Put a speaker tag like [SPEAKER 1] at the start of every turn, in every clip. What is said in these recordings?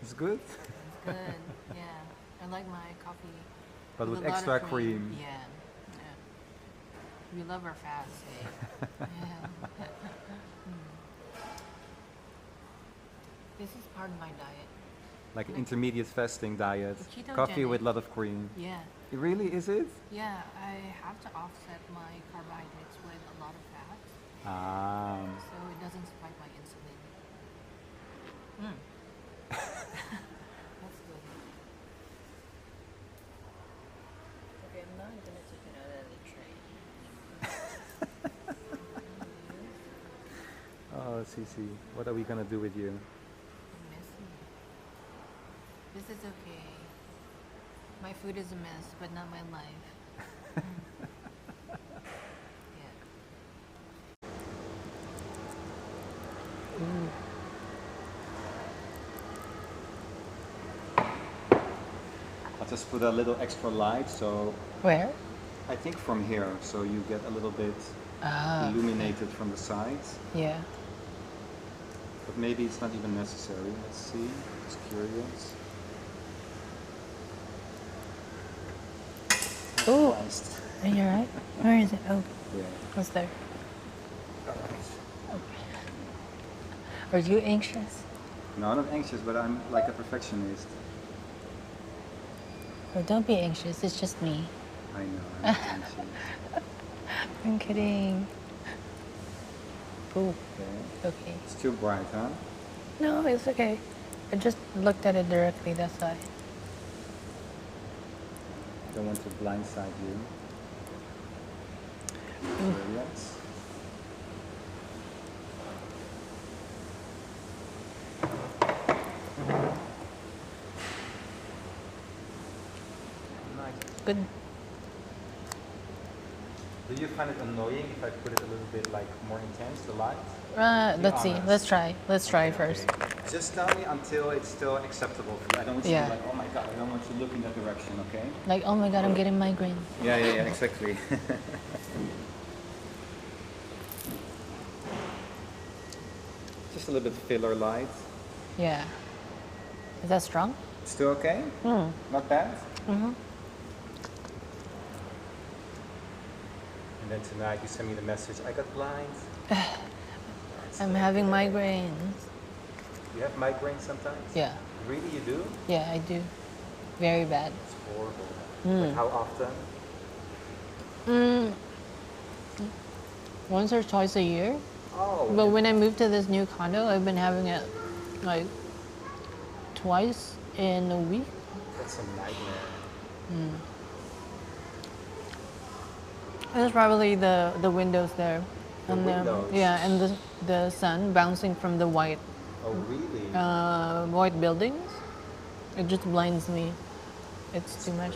[SPEAKER 1] It's good?
[SPEAKER 2] It's good. Yeah. I like my coffee
[SPEAKER 1] But with
[SPEAKER 2] a lot
[SPEAKER 1] extra
[SPEAKER 2] of cream.
[SPEAKER 1] cream.
[SPEAKER 2] Yeah. Yeah. We love our fats, eh? Yeah. This is part of my diet.
[SPEAKER 1] Like intermediate fasting diet.
[SPEAKER 2] Ketogenic.
[SPEAKER 1] Coffee with a lot of cream.
[SPEAKER 2] Yeah.
[SPEAKER 1] Really, is it?
[SPEAKER 2] Yeah, I have to offset my carbohydrates with a lot of fats,
[SPEAKER 1] Ah.
[SPEAKER 2] so it doesn't spike my insulin. That's good. Okay, I'm not gonna take it out of the tray.
[SPEAKER 1] Oh, Cici, what are we gonna do with you?
[SPEAKER 2] I'm messy. This is okay. My food is a mess, but not my life. Yeah.
[SPEAKER 1] I'll just put a little extra light, so
[SPEAKER 2] Where?
[SPEAKER 1] I think from here, so you get a little bit illuminated from the sides.
[SPEAKER 2] Yeah.
[SPEAKER 1] But maybe it's not even necessary. Let's see. Just curious.
[SPEAKER 2] Ooh.
[SPEAKER 1] Christ.
[SPEAKER 2] Are you alright? Where is it? Oh,
[SPEAKER 1] Yeah.
[SPEAKER 2] what's there?
[SPEAKER 1] All right.
[SPEAKER 2] Are you anxious?
[SPEAKER 1] No, I'm not anxious, but I'm like a perfectionist.
[SPEAKER 2] Oh, don't be anxious. It's just me.
[SPEAKER 1] I know, I'm not anxious.
[SPEAKER 2] I'm kidding. Ooh.
[SPEAKER 1] Okay.
[SPEAKER 2] Okay.
[SPEAKER 1] It's too bright, huh?
[SPEAKER 2] No, it's okay. I just looked at it directly. That's why.
[SPEAKER 1] Don't want to blindside you. Curious. Nice.
[SPEAKER 2] Good.
[SPEAKER 1] Do you find it annoying if I put it a little bit like more intense, the light?
[SPEAKER 2] Let's see.
[SPEAKER 1] honest.
[SPEAKER 2] Let's try. Let's try
[SPEAKER 1] Okay,
[SPEAKER 2] first.
[SPEAKER 1] okay. Just tell me until it's still acceptable for you. I don't want you to be like, oh my god, I don't want you to look in that direction, okay?
[SPEAKER 2] Like, oh my god, I'm getting migraine.
[SPEAKER 1] Yeah, exactly. Just a little bit filler light.
[SPEAKER 2] Yeah. Is that strong?
[SPEAKER 1] Still okay?
[SPEAKER 2] Mm.
[SPEAKER 1] Not bad?
[SPEAKER 2] Mm-hmm.
[SPEAKER 1] And then tonight you send me the message, I got blinds.
[SPEAKER 2] I'm having migraines.
[SPEAKER 1] You have migraine sometimes?
[SPEAKER 2] Yeah.
[SPEAKER 1] Really, you do?
[SPEAKER 2] Yeah, I do. Very bad.
[SPEAKER 1] It's horrible.
[SPEAKER 2] Mm.
[SPEAKER 1] Like how often?
[SPEAKER 2] Once or twice a year.
[SPEAKER 1] Oh.
[SPEAKER 2] But when I moved to this new condo, I've been having it like twice in a week.
[SPEAKER 1] That's a nightmare.
[SPEAKER 2] It's probably the windows there.
[SPEAKER 1] The
[SPEAKER 2] and
[SPEAKER 1] windows?
[SPEAKER 2] Yeah, and the sun bouncing from the white
[SPEAKER 1] Oh, really?
[SPEAKER 2] white buildings. It just blinds me. It's too much.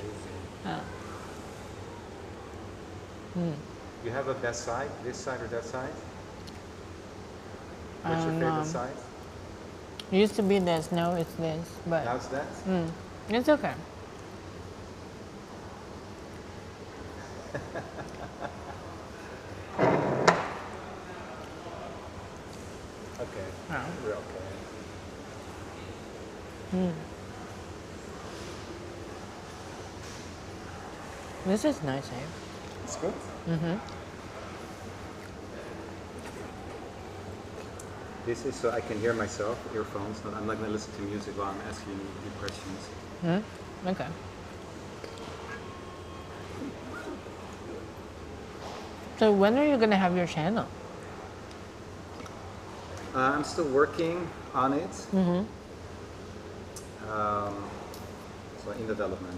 [SPEAKER 1] Crazy. You have a best side, this side or that side? What's your favorite side?
[SPEAKER 2] It used to be this, now it's this. But
[SPEAKER 1] Now it's that?
[SPEAKER 2] it's okay.
[SPEAKER 1] Okay.
[SPEAKER 2] Oh.
[SPEAKER 1] We're okay.
[SPEAKER 2] This is nice, eh?
[SPEAKER 1] It's good? This is so I can hear myself, earphones. I'm not going to listen to music while I'm asking you questions.
[SPEAKER 2] Okay. So when are you gonna have your channel?
[SPEAKER 1] I'm still working on it. So in development.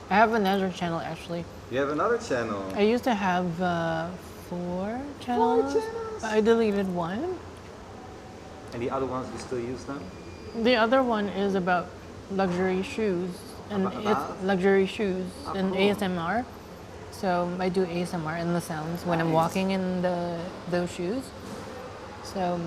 [SPEAKER 2] I have another channel actually.
[SPEAKER 1] You have another channel.
[SPEAKER 2] I used to have 4 channels.
[SPEAKER 1] channels?
[SPEAKER 2] But I deleted one.
[SPEAKER 1] And the other ones, you still use them?
[SPEAKER 2] The other one is about luxury shoes and
[SPEAKER 1] About?
[SPEAKER 2] it's luxury shoes and
[SPEAKER 1] cool.
[SPEAKER 2] ASMR. So I do ASMR and the sounds when I'm
[SPEAKER 1] Nice.
[SPEAKER 2] walking in those shoes. So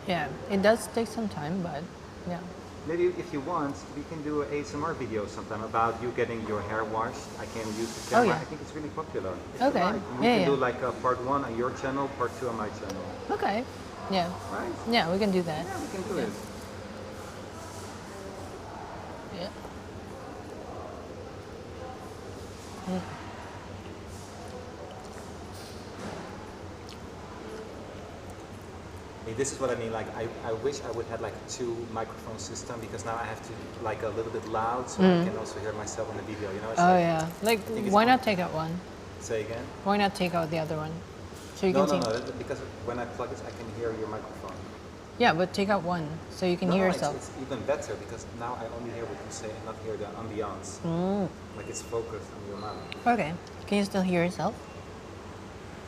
[SPEAKER 2] yeah, it does take some time, but yeah.
[SPEAKER 1] Maybe if you want, we can do an ASMR video sometime about you getting your hair washed. I can use the camera.
[SPEAKER 2] yeah.
[SPEAKER 1] I think it's really popular. If
[SPEAKER 2] Okay.
[SPEAKER 1] you like. We
[SPEAKER 2] Yeah,
[SPEAKER 1] can do
[SPEAKER 2] yeah.
[SPEAKER 1] like a part 1 on your channel, part 2 on my channel.
[SPEAKER 2] Okay. Yeah.
[SPEAKER 1] Right?
[SPEAKER 2] Yeah, we can do that.
[SPEAKER 1] Yeah, we can do it.
[SPEAKER 2] it.
[SPEAKER 1] Hey, this is what I mean. Like, I wish I would have like a 2 microphone system because now I have to like a little bit loud so I can also hear myself on the video. You know? It's
[SPEAKER 2] Oh
[SPEAKER 1] like,
[SPEAKER 2] yeah. Like,
[SPEAKER 1] think it's
[SPEAKER 2] why
[SPEAKER 1] on-
[SPEAKER 2] not take out one?
[SPEAKER 1] Say again.
[SPEAKER 2] Why not take out the other one? So you
[SPEAKER 1] No,
[SPEAKER 2] can
[SPEAKER 1] no,
[SPEAKER 2] take.
[SPEAKER 1] no. Because when I plug it, I can hear your microphone.
[SPEAKER 2] Yeah, but take out one so you can
[SPEAKER 1] No,
[SPEAKER 2] hear
[SPEAKER 1] no,
[SPEAKER 2] yourself.
[SPEAKER 1] It's even better because now I only hear what you say and not hear the ambiance. Like it's focused on your mouth.
[SPEAKER 2] Okay. Can you still hear yourself?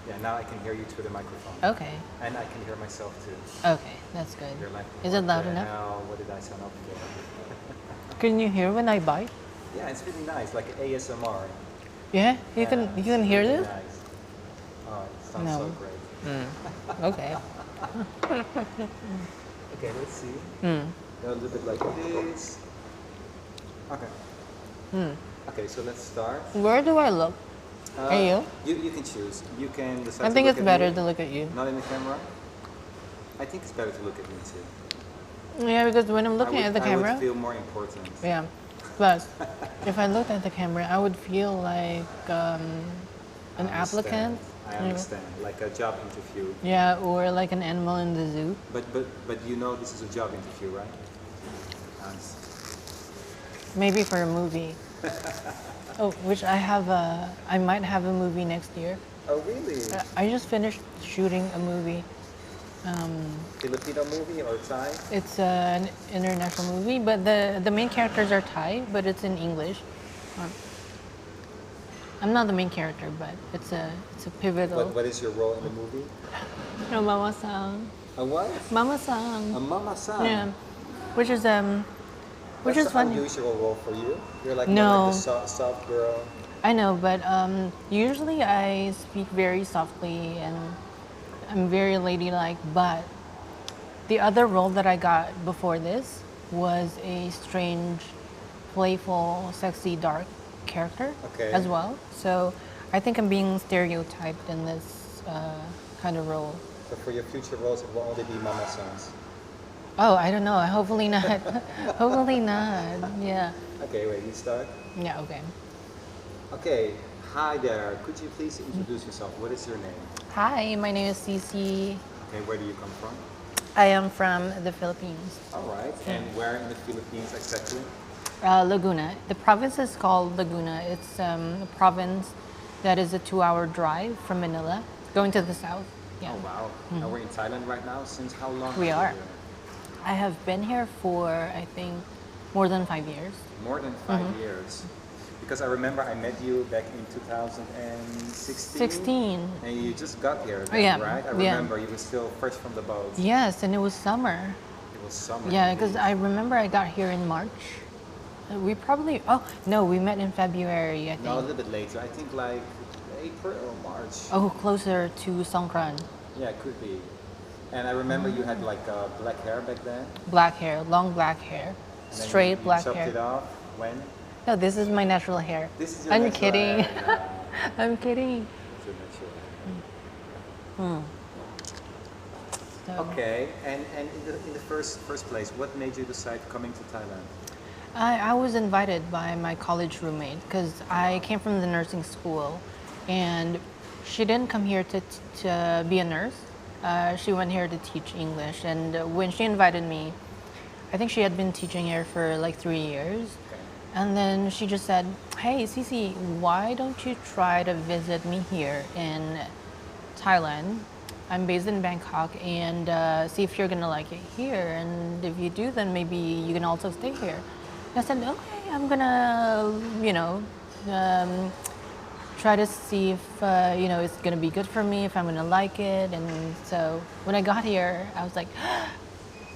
[SPEAKER 1] Yeah, now I can hear you through the microphone.
[SPEAKER 2] Okay.
[SPEAKER 1] And I can hear myself too.
[SPEAKER 2] Okay, that's good.
[SPEAKER 1] You're like,
[SPEAKER 2] Is it
[SPEAKER 1] what
[SPEAKER 2] loud
[SPEAKER 1] the
[SPEAKER 2] enough?
[SPEAKER 1] hell? What did I sign up for?
[SPEAKER 2] Can you hear when I bite?
[SPEAKER 1] Yeah, it's really nice, like ASMR.
[SPEAKER 2] Yeah, you
[SPEAKER 1] Yeah,
[SPEAKER 2] can
[SPEAKER 1] it's
[SPEAKER 2] hear
[SPEAKER 1] really
[SPEAKER 2] this.
[SPEAKER 1] Nice. Oh, it sounds
[SPEAKER 2] No.
[SPEAKER 1] so great.
[SPEAKER 2] Okay.
[SPEAKER 1] Okay, let's see. A little bit like this. Okay. Okay, so let's start.
[SPEAKER 2] Where do I look? Are you?
[SPEAKER 1] You can choose. You can decide.
[SPEAKER 2] I
[SPEAKER 1] to
[SPEAKER 2] think
[SPEAKER 1] look
[SPEAKER 2] it's
[SPEAKER 1] at
[SPEAKER 2] better
[SPEAKER 1] me.
[SPEAKER 2] to look at you.
[SPEAKER 1] Not in the camera. I think it's better to look at me too.
[SPEAKER 2] Yeah, because when I'm looking at the
[SPEAKER 1] I
[SPEAKER 2] camera,
[SPEAKER 1] would feel more important.
[SPEAKER 2] yeah. Plus, if I looked at the camera, I would feel like an applicant.
[SPEAKER 1] I understand. Like a job interview.
[SPEAKER 2] Yeah, or like an animal in the zoo.
[SPEAKER 1] But you know this is a job interview, right?
[SPEAKER 2] Maybe for a movie. Oh, which I might have a movie next year.
[SPEAKER 1] Oh really?
[SPEAKER 2] I just finished shooting a movie.
[SPEAKER 1] Filipino movie or Thai?
[SPEAKER 2] It's an international movie, but the main characters are Thai, but it's in English. I'm not the main character, but it's a pivotal.
[SPEAKER 1] What is your role in the movie?
[SPEAKER 2] No, Mama-san.
[SPEAKER 1] A what?
[SPEAKER 2] Mama-san.
[SPEAKER 1] A mama-san?
[SPEAKER 2] Yeah, which is which
[SPEAKER 1] That's
[SPEAKER 2] is funny.
[SPEAKER 1] an unusual role for you. You're like
[SPEAKER 2] No.
[SPEAKER 1] more like the soft girl.
[SPEAKER 2] I know, but usually I speak very softly and I'm very ladylike. But the other role that I got before this was a strange, playful, sexy, dark character
[SPEAKER 1] Okay.
[SPEAKER 2] as well. So I think I'm being stereotyped in this kind of role.
[SPEAKER 1] So for your future roles, it will only be mama-sans.
[SPEAKER 2] Oh, I don't know. Hopefully not. Hopefully not. Yeah.
[SPEAKER 1] Okay, wait, you start.
[SPEAKER 2] Yeah. Okay.
[SPEAKER 1] Okay, hi there. Could you please introduce yourself? What is your name?
[SPEAKER 2] Hi, my name is Cici.
[SPEAKER 1] Okay, where do you come from?
[SPEAKER 2] I am from the Philippines.
[SPEAKER 1] All right, and where in the Philippines exactly?
[SPEAKER 2] Laguna. The province is called Laguna. It's a province that is a 2-hour drive from Manila, going to the south. Yeah.
[SPEAKER 1] Oh wow. And we're in Thailand right now. Since how long?
[SPEAKER 2] We
[SPEAKER 1] are
[SPEAKER 2] are.
[SPEAKER 1] you here?
[SPEAKER 2] I have been here for, I think, more than 5 years.
[SPEAKER 1] More than 5 years. Because I remember I met you back in 2016.
[SPEAKER 2] 16.
[SPEAKER 1] And you just got here, then,
[SPEAKER 2] Yeah,
[SPEAKER 1] right? I
[SPEAKER 2] yeah.
[SPEAKER 1] remember you were still fresh from the boat.
[SPEAKER 2] Yes, and it was summer.
[SPEAKER 1] It was summer.
[SPEAKER 2] Yeah, because
[SPEAKER 1] indeed.
[SPEAKER 2] I remember I got here in March. We probably, oh, no, we met in February, I think.
[SPEAKER 1] No, a little bit later. I think like April or March.
[SPEAKER 2] Oh, closer to Songkran.
[SPEAKER 1] Yeah, it could be. And I remember you had like black hair back then.
[SPEAKER 2] Black hair, long black hair,
[SPEAKER 1] And then
[SPEAKER 2] straight
[SPEAKER 1] you
[SPEAKER 2] black
[SPEAKER 1] chopped
[SPEAKER 2] hair.
[SPEAKER 1] it off. When?
[SPEAKER 2] No, this is my natural hair.
[SPEAKER 1] This is your
[SPEAKER 2] I'm
[SPEAKER 1] natural
[SPEAKER 2] kidding.
[SPEAKER 1] hair. No,
[SPEAKER 2] I'm kidding.
[SPEAKER 1] it's your natural hair.
[SPEAKER 2] So,
[SPEAKER 1] Okay, and in the first place, what made you decide coming to Thailand?
[SPEAKER 2] I was invited by my college roommate because I came from the nursing school and she didn't come here to be a nurse. She went here to teach English. And when she invited me, I think she had been teaching here for like 3 years.
[SPEAKER 1] Okay.
[SPEAKER 2] And then she just said, hey, Cici, why don't you try to visit me here in Thailand? I'm based in Bangkok and see if you're gonna like it here. And if you do, then maybe you can also stay here. And I said, okay, I'm gonna, try to see if, it's gonna be good for me, if I'm gonna like it. And so when I got here, I was like,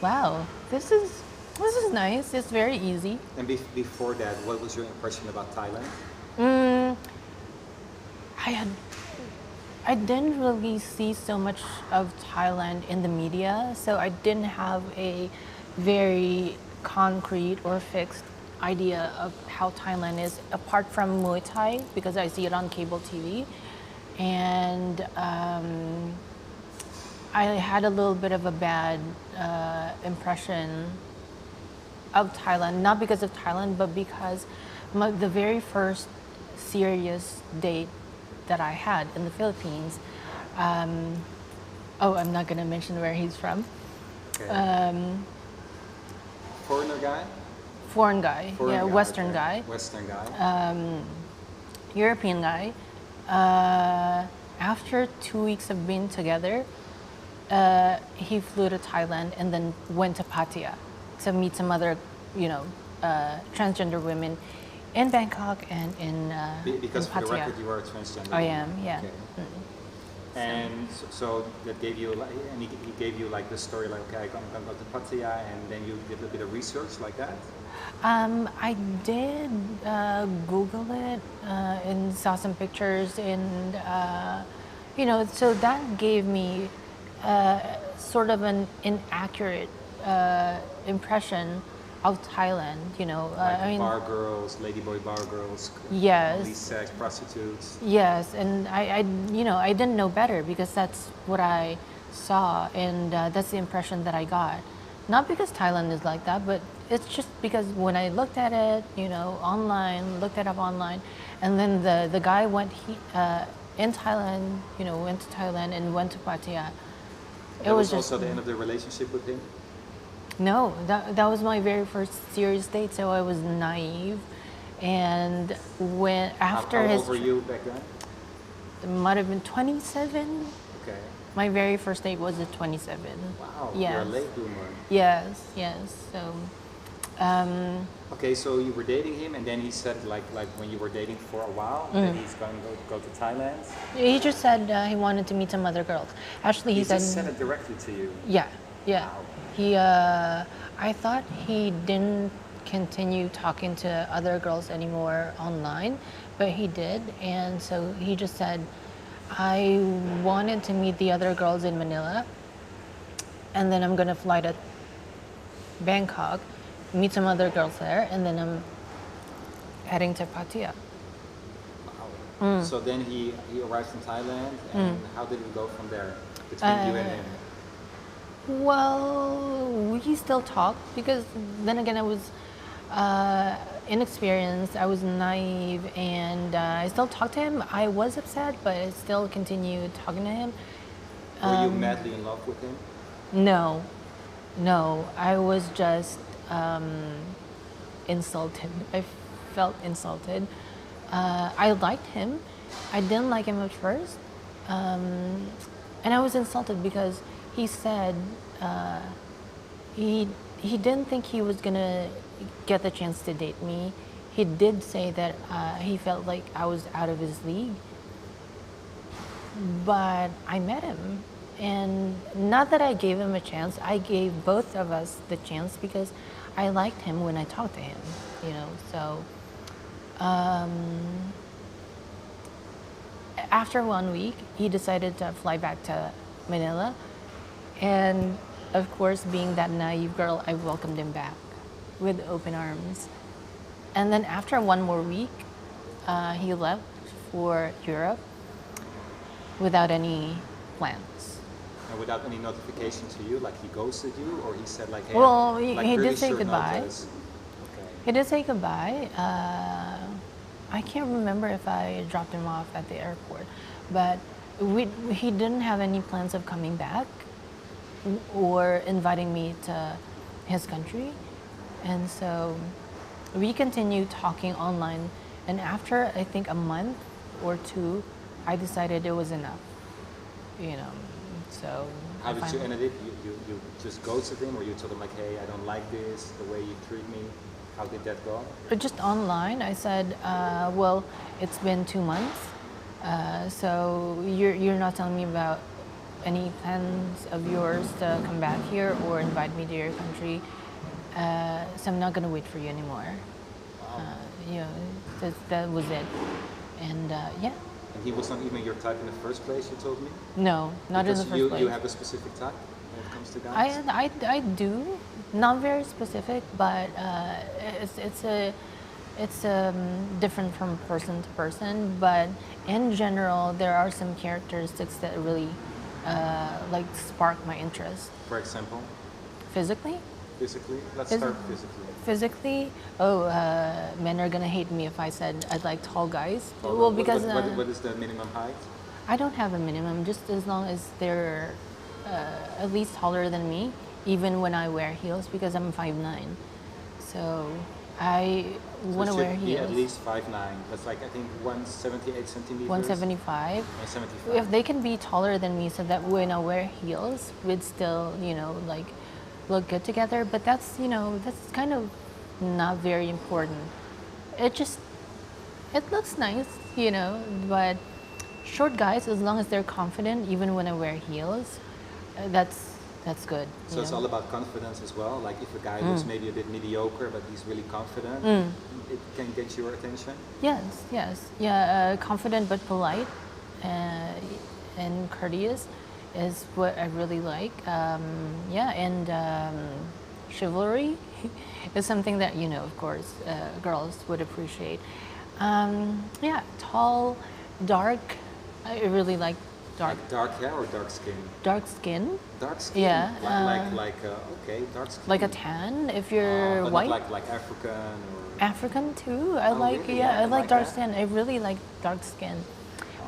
[SPEAKER 2] wow, this is nice. It's very easy.
[SPEAKER 1] And before that, what was your impression about Thailand?
[SPEAKER 2] I didn't really see so much of Thailand in the media, so I didn't have a very concrete or fixed idea of how Thailand is, apart from Muay Thai, because I see it on cable TV. And I had a little bit of a bad impression of Thailand, not because of Thailand, but because the very first serious date that I had in the Philippines. Oh, I'm not going to mention where he's from.
[SPEAKER 1] Okay. Foreigner guy?
[SPEAKER 2] Foreign guy,
[SPEAKER 1] Foreign
[SPEAKER 2] yeah,
[SPEAKER 1] guy,
[SPEAKER 2] Western
[SPEAKER 1] okay.
[SPEAKER 2] guy,
[SPEAKER 1] Western guy.
[SPEAKER 2] European guy. After 2 weeks of being together, he flew to Thailand and then went to Pattaya to meet some other, transgender women in Bangkok and in
[SPEAKER 1] Because
[SPEAKER 2] in
[SPEAKER 1] for the
[SPEAKER 2] Pattaya.
[SPEAKER 1] record, you are a transgender.
[SPEAKER 2] I am, yeah.
[SPEAKER 1] Okay. And so that gave you, like, and he gave you like the story, like, okay, I'm gonna go to Pattaya, and then you did a bit of research like that.
[SPEAKER 2] I did Google it and saw some pictures, and so that gave me sort of an inaccurate impression of Thailand.
[SPEAKER 1] Like bar girls, Ladyboy bar girls.
[SPEAKER 2] Yes.
[SPEAKER 1] Only sex, prostitutes.
[SPEAKER 2] Yes, and I didn't know better because that's what I saw, and that's the impression that I got. Not because Thailand is like that, but it's just because when I looked at it, looked it up online, and then the guy went in Thailand, went to Thailand and went to Pattaya.
[SPEAKER 1] It was also the end of the relationship with him.
[SPEAKER 2] No, that was my very first serious date, so I was naive, and when after
[SPEAKER 1] how
[SPEAKER 2] his
[SPEAKER 1] old were you back then?
[SPEAKER 2] it might have been 27.
[SPEAKER 1] Okay.
[SPEAKER 2] My very first date was at 27.
[SPEAKER 1] Wow.
[SPEAKER 2] Yes.
[SPEAKER 1] You're a late bloomer.
[SPEAKER 2] Yes. So.
[SPEAKER 1] Okay, so you were dating him, and then he said, like when you were dating for a while, that he's going to go to Thailand.
[SPEAKER 2] He just said he wanted to meet some other girls. Actually,
[SPEAKER 1] He
[SPEAKER 2] he said.
[SPEAKER 1] just said it directly to you.
[SPEAKER 2] Yeah.
[SPEAKER 1] Wow.
[SPEAKER 2] He. I thought he didn't continue talking to other girls anymore online, but he did, and so he just said, I wanted to meet the other girls in Manila, and then I'm gonna fly to Bangkok, meet some other girls there, and then I'm heading to Pattaya.
[SPEAKER 1] Wow. So then he arrived in Thailand, and how did it go from there between you and him?
[SPEAKER 2] Well, we still talk because then again I was inexperienced, I was naive, and I still talked to him. I was upset, but I still continued talking to him.
[SPEAKER 1] Were you madly in love with him?
[SPEAKER 2] No, I was just insulted. I felt insulted. I liked him. I didn't like him at first. And I was insulted because he said he didn't think he was gonna get the chance to date me. He did say that he felt like I was out of his league. But I met him, and not that I gave him a chance. I gave both of us the chance because I liked him when I talked to him. So after 1 week, he decided to fly back to Manila. And of course, being that naive girl, I welcomed him back with open arms. And then after one more week, he left for Europe without any plans.
[SPEAKER 1] And without any notification to you, like he ghosted you, or he said like, hey,
[SPEAKER 2] Well,
[SPEAKER 1] like
[SPEAKER 2] he
[SPEAKER 1] really
[SPEAKER 2] did say
[SPEAKER 1] short
[SPEAKER 2] goodbye.
[SPEAKER 1] notice? Okay.
[SPEAKER 2] He did say goodbye. I can't remember if I dropped him off at the airport, but he didn't have any plans of coming back or inviting me to his country. And so we continued talking online, and after I think a month or two, I decided it was enough. So
[SPEAKER 1] How did you end it? You just ghosted him, or you told him like, hey, I don't like this, the way you treat me? How did that go?
[SPEAKER 2] Just online, I said, well, it's been 2 months, so you're not telling me about any plans of yours to come back here or invite me to your country, so I'm not going to wait for you anymore.
[SPEAKER 1] Wow.
[SPEAKER 2] That was it. And yeah.
[SPEAKER 1] And he was not even your type in the first place, you told me?
[SPEAKER 2] No, not
[SPEAKER 1] Because
[SPEAKER 2] in the first place.
[SPEAKER 1] You have a specific type when it comes to guys?
[SPEAKER 2] I do, not very specific, but it's different from person to person. But in general, there are some characteristics that really spark my interest.
[SPEAKER 1] For example?
[SPEAKER 2] Physically,
[SPEAKER 1] physically? Let's
[SPEAKER 2] Is-
[SPEAKER 1] start physically.
[SPEAKER 2] Physically, men are gonna hate me if I said I'd like tall guys.
[SPEAKER 1] Or
[SPEAKER 2] Well, because
[SPEAKER 1] what is the minimum height?
[SPEAKER 2] I don't have a minimum, just as long as they're at least taller than me, even when I wear heels, because I'm 5'9". So I
[SPEAKER 1] So
[SPEAKER 2] want
[SPEAKER 1] it
[SPEAKER 2] to wear
[SPEAKER 1] should be at
[SPEAKER 2] heels.
[SPEAKER 1] least 5'9". That's like I think 178 centimeters.
[SPEAKER 2] 175.
[SPEAKER 1] 175.
[SPEAKER 2] If they can be taller than me, so that when I wear heels, we'd still, like look good together. But that's, that's kind of not very important. It just, it looks nice, but short guys, as long as they're confident, even when I wear heels, that's good.
[SPEAKER 1] So
[SPEAKER 2] you
[SPEAKER 1] it's
[SPEAKER 2] know?
[SPEAKER 1] all about confidence as well. Like if a guy looks maybe a bit mediocre, but he's really confident, it can get your attention.
[SPEAKER 2] Yes. Yeah, confident but polite and courteous is what I really like. Chivalry is something that, of course, girls would appreciate. Tall, dark. I really like dark.
[SPEAKER 1] Like dark hair or dark skin?
[SPEAKER 2] Dark skin,
[SPEAKER 1] Dark skin.
[SPEAKER 2] Yeah,
[SPEAKER 1] Okay, dark skin.
[SPEAKER 2] like a tan if you're
[SPEAKER 1] but
[SPEAKER 2] white.
[SPEAKER 1] not like African or.
[SPEAKER 2] African too. I
[SPEAKER 1] Oh,
[SPEAKER 2] like
[SPEAKER 1] really?
[SPEAKER 2] yeah,
[SPEAKER 1] Yeah,
[SPEAKER 2] I like
[SPEAKER 1] like
[SPEAKER 2] dark
[SPEAKER 1] that?
[SPEAKER 2] skin. I really like dark skin.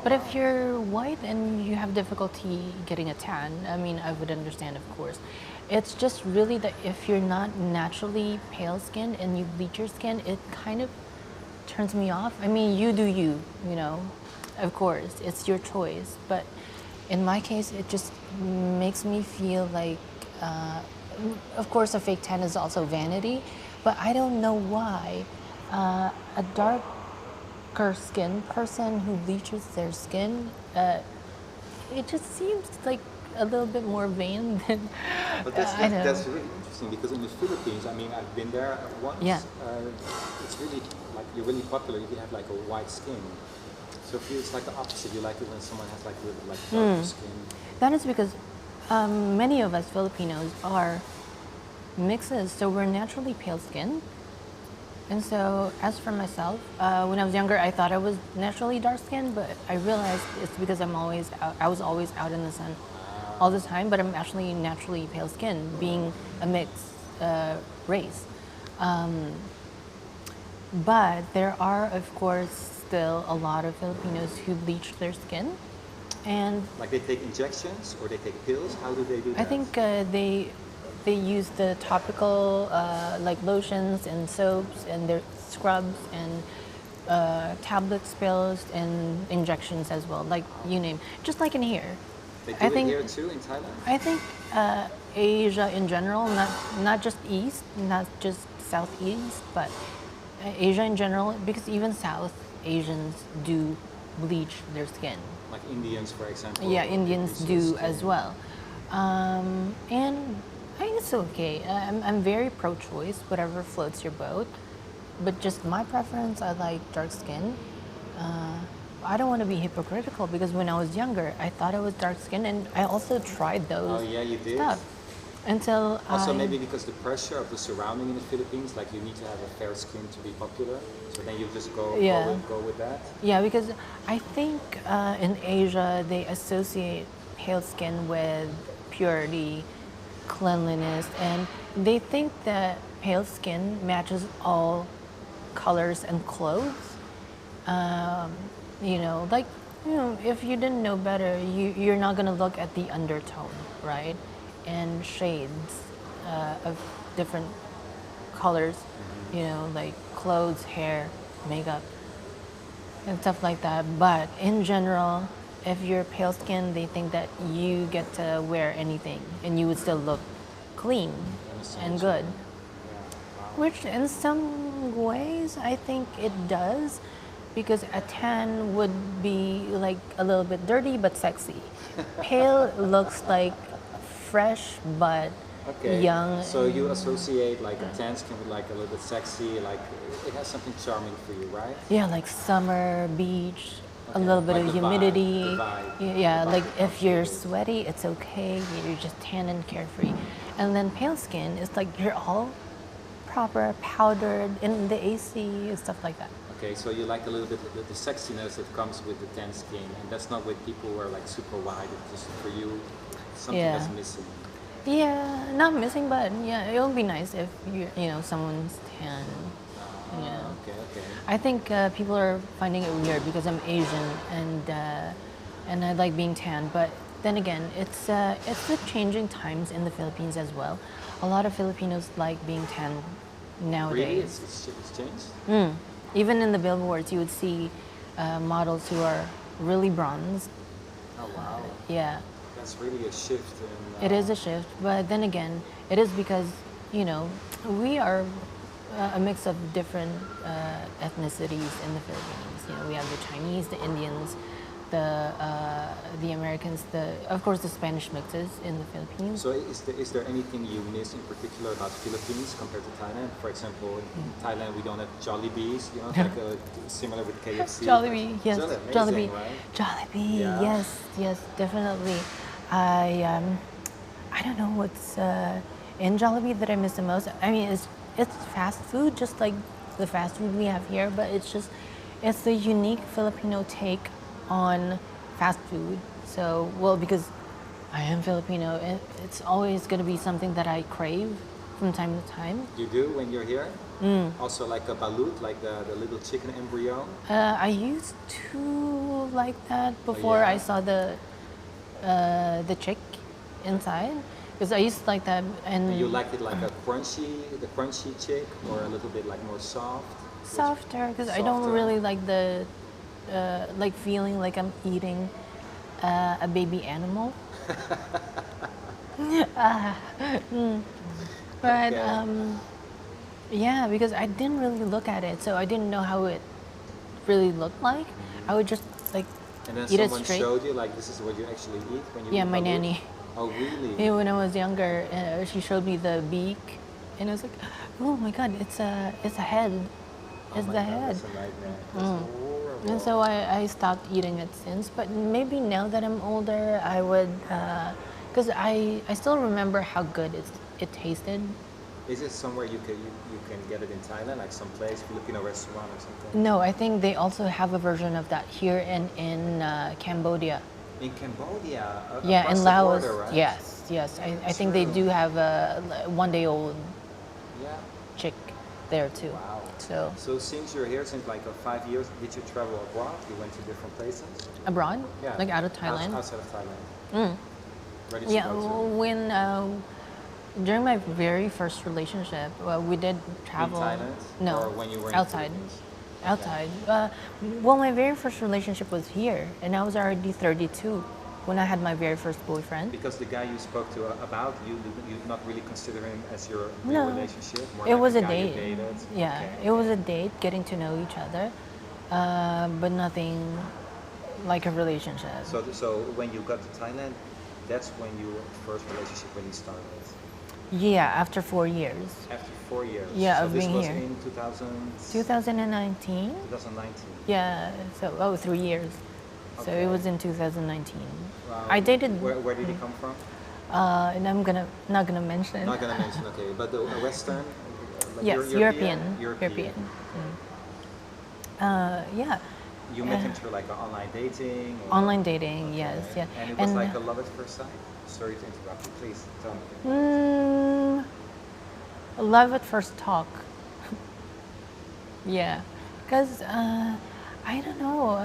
[SPEAKER 2] But if you're white and you have difficulty getting a tan, I mean, I would understand, of course. It's just really that if you're not naturally pale skinned and you bleach your skin, it kind of turns me off. I mean, you do you, of course, it's your choice. But in my case, it just makes me feel like, of course, a fake tan is also vanity, but I don't know why a darker skinned person who bleaches their skin, it just seems like a little bit more vain than
[SPEAKER 1] But
[SPEAKER 2] I know.
[SPEAKER 1] that's really interesting because in the Philippines, I mean, I've been there once.
[SPEAKER 2] Yeah.
[SPEAKER 1] It's really like you're really popular if you have like a white skin. So for you, it's like the opposite. You like it when someone has like a little like darker skin.
[SPEAKER 2] That is because many of us Filipinos are mixes, so we're naturally pale skinned. And so, as for myself, when I was younger, I thought I was naturally dark skinned, but I realized it's because I was always out in the sun all the time, but I'm actually naturally pale skinned, being a mixed race. But there are, of course, still a lot of Filipinos who bleach their skin. And
[SPEAKER 1] Like they take injections or they take pills. How do they do that?
[SPEAKER 2] I think they use the topical like lotions and soaps and their scrubs and tablets, pills, and injections as well. Like you name, just like in here.
[SPEAKER 1] they do
[SPEAKER 2] I
[SPEAKER 1] it
[SPEAKER 2] think
[SPEAKER 1] here too in Thailand.
[SPEAKER 2] I think Asia in general, not just East, not just Southeast, but Asia in general, because even South Asians do bleach their skin.
[SPEAKER 1] Like Indians, for example.
[SPEAKER 2] Yeah, Indians
[SPEAKER 1] bleach
[SPEAKER 2] do
[SPEAKER 1] their
[SPEAKER 2] as
[SPEAKER 1] skin.
[SPEAKER 2] well. And I think it's okay. I'm very pro-choice, whatever floats your boat. But just my preference, I like dark skin. I don't want to be hypocritical because when I was younger, I thought I was dark skinned, and I also tried those
[SPEAKER 1] Oh yeah, you did.
[SPEAKER 2] stuff until
[SPEAKER 1] Also,
[SPEAKER 2] I.
[SPEAKER 1] maybe because the pressure of the surrounding in the Philippines, like you need to have a fair skin to be popular. So then you just
[SPEAKER 2] Yeah.
[SPEAKER 1] go with that.
[SPEAKER 2] Yeah, because I think in Asia they associate pale skin with purity, cleanliness, and they think that pale skin matches all colors and clothes. If you didn't know better, you're not gonna look at the undertone, right? And shades of different colors, like clothes, hair, makeup, and stuff like that. But in general, if you're pale skinned, they think that you get to wear anything and you would still look clean and good. Which in some ways I think it does, because a tan would be like a little bit dirty but sexy. Pale looks like fresh but
[SPEAKER 1] Okay.
[SPEAKER 2] young.
[SPEAKER 1] So you associate like a tan skin with like a little bit sexy, like it has something charming for you, right?
[SPEAKER 2] Yeah, like summer, beach, a
[SPEAKER 1] Okay,
[SPEAKER 2] little bit
[SPEAKER 1] like
[SPEAKER 2] of
[SPEAKER 1] the vibe,
[SPEAKER 2] humidity.
[SPEAKER 1] the vibe,
[SPEAKER 2] Yeah,
[SPEAKER 1] the
[SPEAKER 2] like
[SPEAKER 1] vibe
[SPEAKER 2] if you're sweaty, it's okay. You're just tan and carefree. And then pale skin is like you're all proper, powdered in the AC and stuff like that.
[SPEAKER 1] Okay, so you like a little bit of the sexiness that comes with the tan skin, and that's not with people who are like super white. It's just for you, something
[SPEAKER 2] Yeah.
[SPEAKER 1] that's missing.
[SPEAKER 2] Yeah, not missing, but yeah, it would be nice if someone's tan. Yeah.
[SPEAKER 1] Okay, okay.
[SPEAKER 2] I think people are finding it weird because I'm Asian and I like being tan. But then again, it's the changing times in the Philippines as well. A lot of Filipinos like being tan
[SPEAKER 1] Really?
[SPEAKER 2] nowadays.
[SPEAKER 1] It's changed?
[SPEAKER 2] Even in the billboards, you would see models who are really bronzed.
[SPEAKER 1] Oh, wow.
[SPEAKER 2] Yeah,
[SPEAKER 1] That's really a shift in...
[SPEAKER 2] it is a shift. But then again, it is because we are a mix of different ethnicities in the Philippines. We have the Chinese, the Indians, the Americans, of course the Spanish mixes in the Philippines.
[SPEAKER 1] So is there anything you miss in particular about Philippines compared to Thailand? For example, in Thailand we don't have Jollibees, like similar with KFC.
[SPEAKER 2] Jollibee, yes,
[SPEAKER 1] Amazing,
[SPEAKER 2] Jollibee,
[SPEAKER 1] right?
[SPEAKER 2] Jollibee,
[SPEAKER 1] Yeah.
[SPEAKER 2] yes, definitely. I don't know what's in Jollibee that I miss the most. I mean, it's fast food, just like the fast food we have here, but it's the unique Filipino take on fast food. So, well, because I am Filipino, it's always going to be something that I crave from time to time.
[SPEAKER 1] You do when you're here? Also like a balut, like the little chicken embryo?
[SPEAKER 2] I used to like that before
[SPEAKER 1] yeah?
[SPEAKER 2] I saw the chick inside, because I used to like that. And
[SPEAKER 1] You liked it like the crunchy chick, or a little bit like more soft?
[SPEAKER 2] softer, because I don't
[SPEAKER 1] Softer.
[SPEAKER 2] really like the like feeling like I'm eating a baby animal. But
[SPEAKER 1] Okay.
[SPEAKER 2] yeah, because I didn't really look at it, so I didn't know how it really looked like. I would just like
[SPEAKER 1] And then
[SPEAKER 2] eat it
[SPEAKER 1] someone
[SPEAKER 2] straight.
[SPEAKER 1] showed you like this is what you actually eat when you
[SPEAKER 2] Yeah,
[SPEAKER 1] eat
[SPEAKER 2] my
[SPEAKER 1] balut?
[SPEAKER 2] nanny.
[SPEAKER 1] Oh really?
[SPEAKER 2] Yeah, when I was younger, she showed me the beak, and I was like, "Oh my God, it's a head. It's
[SPEAKER 1] Oh my
[SPEAKER 2] the
[SPEAKER 1] God,
[SPEAKER 2] head."
[SPEAKER 1] that's a nightmare. That's horrible.
[SPEAKER 2] And so I stopped eating it since. But maybe now that I'm older, I would, because I still remember how good it tasted.
[SPEAKER 1] Is it somewhere you can get it in Thailand, like some place, Filipino restaurant or something?
[SPEAKER 2] No, I think they also have a version of that here in Cambodia.
[SPEAKER 1] In Cambodia,
[SPEAKER 2] Yeah,
[SPEAKER 1] across
[SPEAKER 2] in
[SPEAKER 1] the
[SPEAKER 2] Laos.
[SPEAKER 1] border, right?
[SPEAKER 2] Yes. I think they do have a 1-day-old
[SPEAKER 1] Yeah.
[SPEAKER 2] chick there too.
[SPEAKER 1] Wow.
[SPEAKER 2] So
[SPEAKER 1] So since you're here since like 5 years, did you travel abroad? You went to different places?
[SPEAKER 2] abroad,
[SPEAKER 1] Yeah.
[SPEAKER 2] like out of Thailand.
[SPEAKER 1] Outside of Thailand. Where did you
[SPEAKER 2] Yeah,
[SPEAKER 1] go to?
[SPEAKER 2] when during my very first relationship, we did travel.
[SPEAKER 1] In Thailand?
[SPEAKER 2] No,
[SPEAKER 1] Or when you were in
[SPEAKER 2] outside.
[SPEAKER 1] Philippines?
[SPEAKER 2] Outside. Well, my very first relationship was here, and I was already 32 when I had my very first boyfriend.
[SPEAKER 1] Because the guy you spoke to about, you did not really consider him as your
[SPEAKER 2] No.
[SPEAKER 1] real relationship? More
[SPEAKER 2] It
[SPEAKER 1] like
[SPEAKER 2] was a
[SPEAKER 1] guy you
[SPEAKER 2] date.
[SPEAKER 1] dated?
[SPEAKER 2] Yeah,
[SPEAKER 1] Okay.
[SPEAKER 2] it was a date, getting to know each other, but nothing like a relationship.
[SPEAKER 1] So when you got to Thailand, that's when your first relationship really started.
[SPEAKER 2] Yeah, after 4 years.
[SPEAKER 1] After 4 years.
[SPEAKER 2] Yeah,
[SPEAKER 1] so
[SPEAKER 2] of
[SPEAKER 1] this
[SPEAKER 2] being
[SPEAKER 1] was
[SPEAKER 2] here.
[SPEAKER 1] in
[SPEAKER 2] 2019.
[SPEAKER 1] 2019.
[SPEAKER 2] Yeah, so 3 years. So
[SPEAKER 1] Okay.
[SPEAKER 2] it was in 2019.
[SPEAKER 1] Wow.
[SPEAKER 2] I dated,
[SPEAKER 1] Where did he come from?
[SPEAKER 2] and I'm not gonna mention.
[SPEAKER 1] Not gonna mention. Okay, but the Western. Like
[SPEAKER 2] Yes, European.
[SPEAKER 1] European.
[SPEAKER 2] Yeah,
[SPEAKER 1] You met him through like online dating. Or?
[SPEAKER 2] online dating. Yes,
[SPEAKER 1] Okay.
[SPEAKER 2] yeah.
[SPEAKER 1] And it was like a love at first sight. Sorry to interrupt you. Please tell me.
[SPEAKER 2] Love at first talk. Yeah, because I don't know.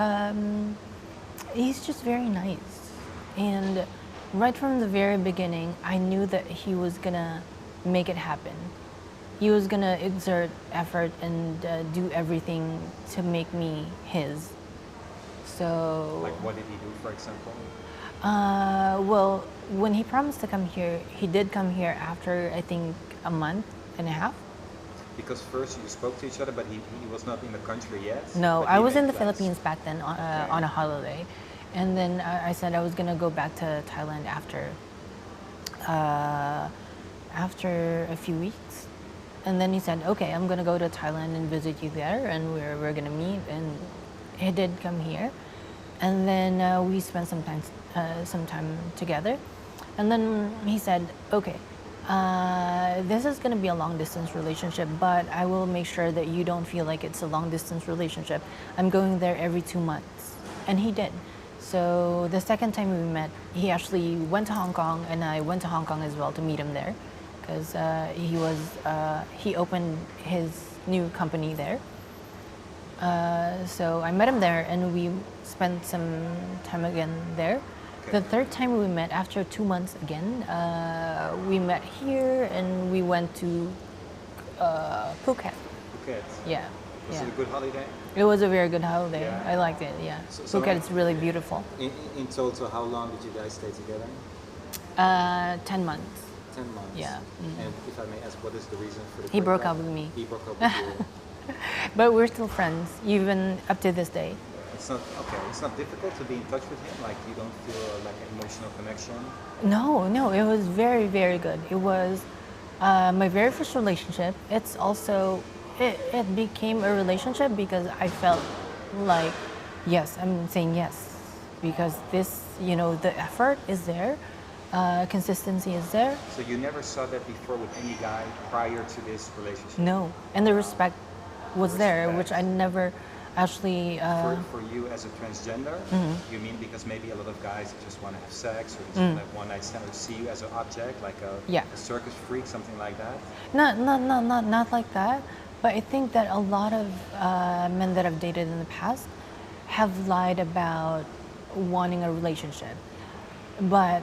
[SPEAKER 2] He's just very nice, and right from the very beginning, I knew that he was gonna make it happen. He was gonna exert effort and do everything to make me his. So.
[SPEAKER 1] Like what did he do, for example?
[SPEAKER 2] Well, when he promised to come here, he did come here after I think a month and a half.
[SPEAKER 1] Because first you spoke to each other, but he was not in the country yet.
[SPEAKER 2] No,
[SPEAKER 1] but
[SPEAKER 2] I
[SPEAKER 1] he
[SPEAKER 2] was in
[SPEAKER 1] made
[SPEAKER 2] the
[SPEAKER 1] plans.
[SPEAKER 2] Philippines back then on a holiday, and then I said I was gonna go back to Thailand after a few weeks, and then he said, "Okay, I'm gonna go to Thailand and visit you there, and we're gonna meet." And he did come here, and then we spent some time together, and then he said, "Okay, this is going to be a long distance relationship, but I will make sure that you don't feel like it's a long distance relationship. I'm going there every 2 months." And he did. So the second time we met, he actually went to Hong Kong, and I went to Hong Kong as well to meet him there, because he opened his new company there. So I met him there, and we spent some time again there.
[SPEAKER 1] Okay.
[SPEAKER 2] The third time we met, after 2 months again, we met here, and we went to Phuket.
[SPEAKER 1] Phuket.
[SPEAKER 2] Yeah.
[SPEAKER 1] Was
[SPEAKER 2] yeah.
[SPEAKER 1] it a good holiday?
[SPEAKER 2] It was a very good holiday.
[SPEAKER 1] Yeah.
[SPEAKER 2] I liked it. Yeah.
[SPEAKER 1] So
[SPEAKER 2] Phuket is really beautiful.
[SPEAKER 1] In total, how long did you guys stay together?
[SPEAKER 2] 10 months.
[SPEAKER 1] 10 months.
[SPEAKER 2] Yeah.
[SPEAKER 1] And if I may ask, what is the reason for the
[SPEAKER 2] He broke
[SPEAKER 1] breakup?
[SPEAKER 2] up with me.
[SPEAKER 1] He broke up with you.
[SPEAKER 2] But we're still friends, even up to this day.
[SPEAKER 1] It's not okay. It's not difficult to be in touch with him. Like you don't feel like an emotional connection.
[SPEAKER 2] No, it was very, very good. It was my very first relationship. It's also, it became a relationship because I felt like, yes, I'm saying yes. Because this, the effort is there, consistency is there.
[SPEAKER 1] So you never saw that before with any guy prior to this relationship?
[SPEAKER 2] No, and the respect was there,
[SPEAKER 1] Respect.
[SPEAKER 2] which I never actually.
[SPEAKER 1] For you as a transgender, you mean because maybe a lot of guys just want to have sex or just like one night stand or see you as an object, like a circus freak, something like that?
[SPEAKER 2] Not like that. But I think that a lot of men that I've dated in the past have lied about wanting a relationship. But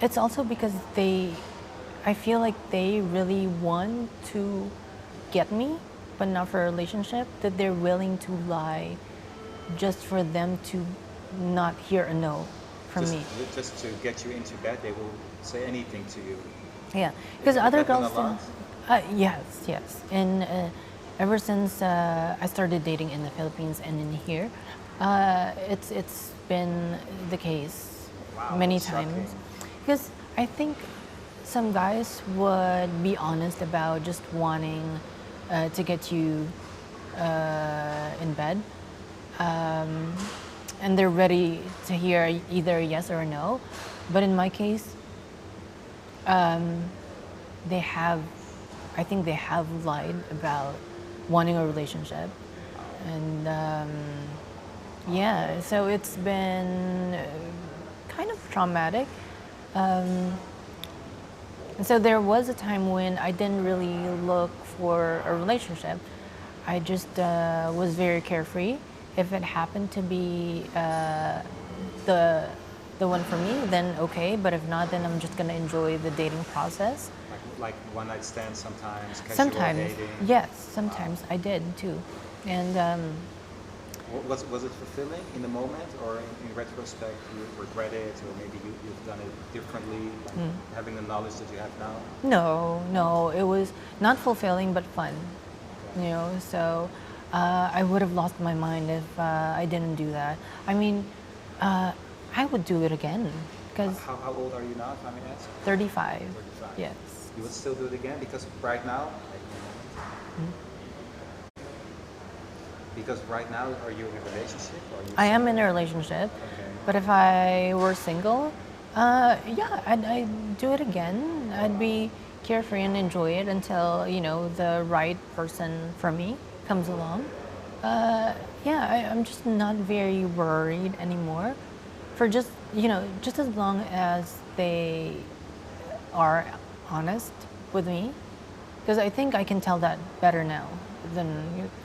[SPEAKER 2] it's also because I feel like they really want to get me, but not for a relationship, that they're willing to lie just for them to not hear a no from me.
[SPEAKER 1] Just to get you into bed, they will say anything to you.
[SPEAKER 2] Yeah, because
[SPEAKER 1] Has
[SPEAKER 2] other
[SPEAKER 1] that been
[SPEAKER 2] girls
[SPEAKER 1] a lot?
[SPEAKER 2] don't. Yes. And ever since I started dating in the Philippines and in here, it's been the case
[SPEAKER 1] Wow,
[SPEAKER 2] many
[SPEAKER 1] that's
[SPEAKER 2] times.
[SPEAKER 1] shocking.
[SPEAKER 2] Because I think some guys would be honest about just wanting to get you in bed, and they're ready to hear either a yes or a no. But in my case, I think they have lied about wanting a relationship, and so it's been kind of traumatic. And so there was a time when I didn't really look for a relationship. I just was very carefree. If it happened to be the one for me, then okay. But if not, then I'm just gonna enjoy the dating process.
[SPEAKER 1] Like one night stands sometimes, casual
[SPEAKER 2] Sometimes,
[SPEAKER 1] dating.
[SPEAKER 2] yes, sometimes I did too. And
[SPEAKER 1] Was it fulfilling in the moment, or in retrospect you regret it, or maybe you've done it differently, like having the knowledge that you have now?
[SPEAKER 2] no, it was not fulfilling but fun. So I would have lost my mind if I didn't do that. I mean, I would do it again because
[SPEAKER 1] How old are you now, if I may ask?
[SPEAKER 2] 35.
[SPEAKER 1] 35.
[SPEAKER 2] Yes.
[SPEAKER 1] You would still do it again because right now. Because right now, are you in a relationship? Or are you
[SPEAKER 2] I am in a relationship,
[SPEAKER 1] Okay.
[SPEAKER 2] but if I were single, I'd do it again. I'd be carefree and enjoy it until the right person for me comes along. I'm just not very worried anymore. For just as long as they are honest with me, because I think I can tell that better now than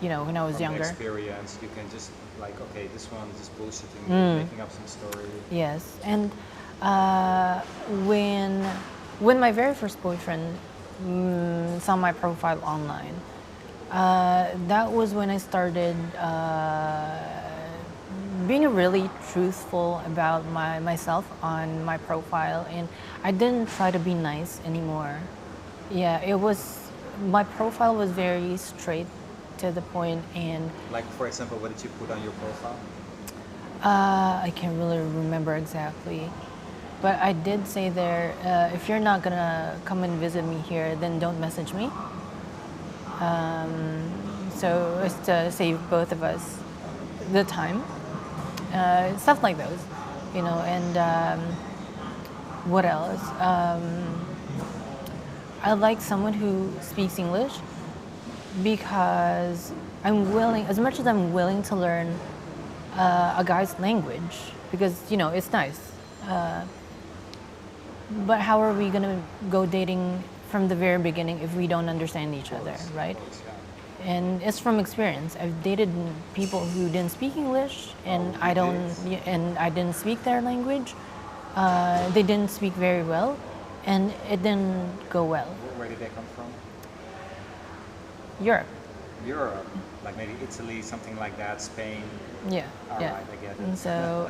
[SPEAKER 2] when I was
[SPEAKER 1] From
[SPEAKER 2] younger.
[SPEAKER 1] experience, you can just like, okay, this one is just bullshitting me, making up some story.
[SPEAKER 2] Yes, and when my very first boyfriend saw my profile online, that was when I started being really truthful about myself on my profile, and I didn't try to be nice anymore. Yeah, my profile was very straight to the point, and
[SPEAKER 1] Like, for example, what did you put on your profile?
[SPEAKER 2] I can't really remember exactly, but I did say there, if you're not gonna come and visit me here, then don't message me. So it's to save both of us the time, stuff like those, and what else? I like someone who speaks English because as much as I'm willing to learn a guy's language because it's nice. But how are we gonna go dating from the very beginning if we don't understand each other, right? And it's from experience. I've dated people who didn't speak English, and I didn't speak their language. They didn't speak very well, and it didn't go well.
[SPEAKER 1] Where did they come from?
[SPEAKER 2] Europe.
[SPEAKER 1] Europe, like maybe Italy, something like that, Spain.
[SPEAKER 2] Yeah.
[SPEAKER 1] All
[SPEAKER 2] yeah.
[SPEAKER 1] right, I get it.
[SPEAKER 2] And so.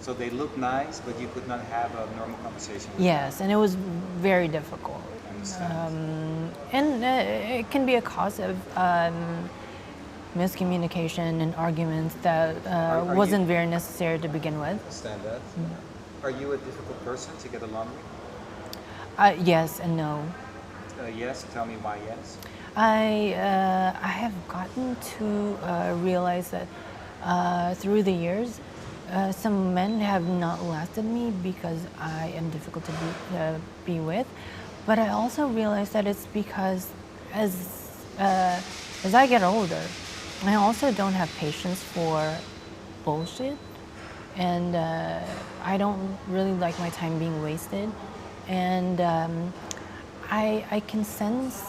[SPEAKER 1] So they look nice, but you could not have a normal conversation with
[SPEAKER 2] Yes, and it was very difficult.
[SPEAKER 1] them. I understand.
[SPEAKER 2] And it can be a cause of miscommunication and arguments that
[SPEAKER 1] Are
[SPEAKER 2] wasn't
[SPEAKER 1] you-
[SPEAKER 2] very necessary to begin with.
[SPEAKER 1] Understand that. Are you a difficult person to get along with?
[SPEAKER 2] Yes and no.
[SPEAKER 1] Yes, tell me why yes.
[SPEAKER 2] I have gotten to realize that through the years, some men have not lasted me because I am difficult to be with, but I also realize that it's because as I get older, I also don't have patience for bullshit, and I don't really like my time being wasted, and I can sense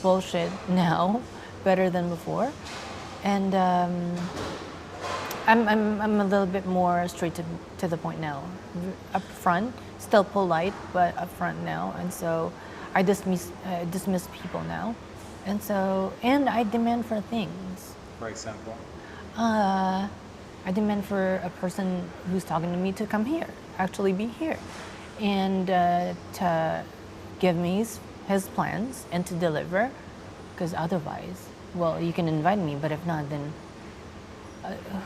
[SPEAKER 2] bullshit now better than before, and I'm a little bit more straight to the point now, up front, still polite but upfront now, and so I dismiss people now, and I demand for things.
[SPEAKER 1] For example,
[SPEAKER 2] I demand for a person who's talking to me to come here, actually be here, and to give me his plans and to deliver, because otherwise, well, you can invite me, but if not, then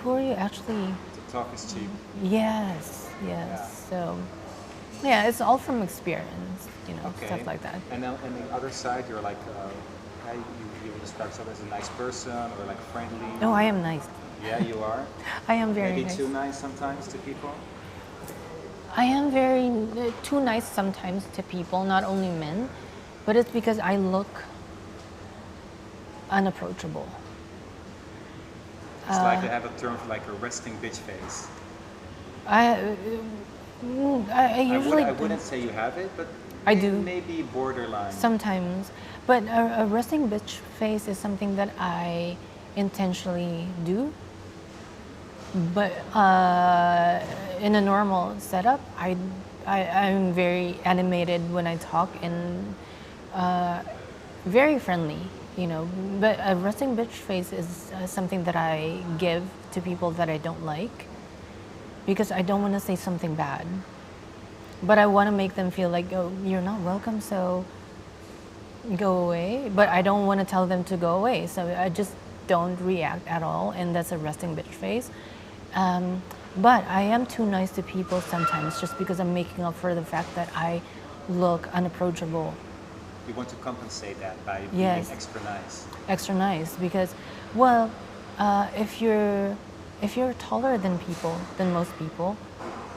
[SPEAKER 2] who are you actually?
[SPEAKER 1] the talk is cheap.
[SPEAKER 2] Yes.
[SPEAKER 1] Yeah.
[SPEAKER 2] So, yeah, it's all from experience,
[SPEAKER 1] Okay.
[SPEAKER 2] stuff like that.
[SPEAKER 1] And then on the other side, you're like, you would describe yourself as a nice person or like friendly.
[SPEAKER 2] No, I am nice.
[SPEAKER 1] Yeah, you are.
[SPEAKER 2] I am very
[SPEAKER 1] Maybe
[SPEAKER 2] nice.
[SPEAKER 1] too nice sometimes to people.
[SPEAKER 2] I am very too nice sometimes to people, not only men, but it's because I look unapproachable.
[SPEAKER 1] It's like they have a term for like a resting bitch face.
[SPEAKER 2] I usually
[SPEAKER 1] I wouldn't say you have it, but
[SPEAKER 2] I do.
[SPEAKER 1] Maybe borderline.
[SPEAKER 2] sometimes, but a resting bitch face is something that I intentionally do. But in a normal setup, I'm very animated when I talk and very friendly, But a resting bitch face is something that I give to people that I don't like because I don't want to say something bad. But I want to make them feel like, oh, you're not welcome, so go away. But I don't want to tell them to go away, so I just don't react at all, and that's a resting bitch face. But I am too nice to people sometimes just because I'm making up for the fact that I look unapproachable.
[SPEAKER 1] You want to compensate that by being
[SPEAKER 2] Yes.
[SPEAKER 1] extra nice.
[SPEAKER 2] Extra nice because, well, if you're taller than most people,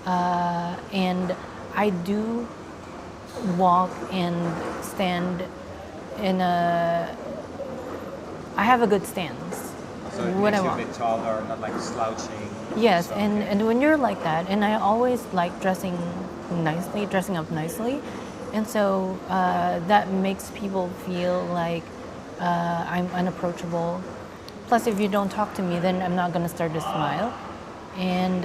[SPEAKER 2] and I do walk and stand I have a good stance.
[SPEAKER 1] So it
[SPEAKER 2] when
[SPEAKER 1] makes
[SPEAKER 2] I
[SPEAKER 1] you a
[SPEAKER 2] walk.
[SPEAKER 1] bit taller, not like slouching.
[SPEAKER 2] Yes,
[SPEAKER 1] So,
[SPEAKER 2] and when you're like that, and I always like dressing up nicely, and so that makes people feel like I'm unapproachable. Plus, if you don't talk to me, then I'm not gonna start to smile. And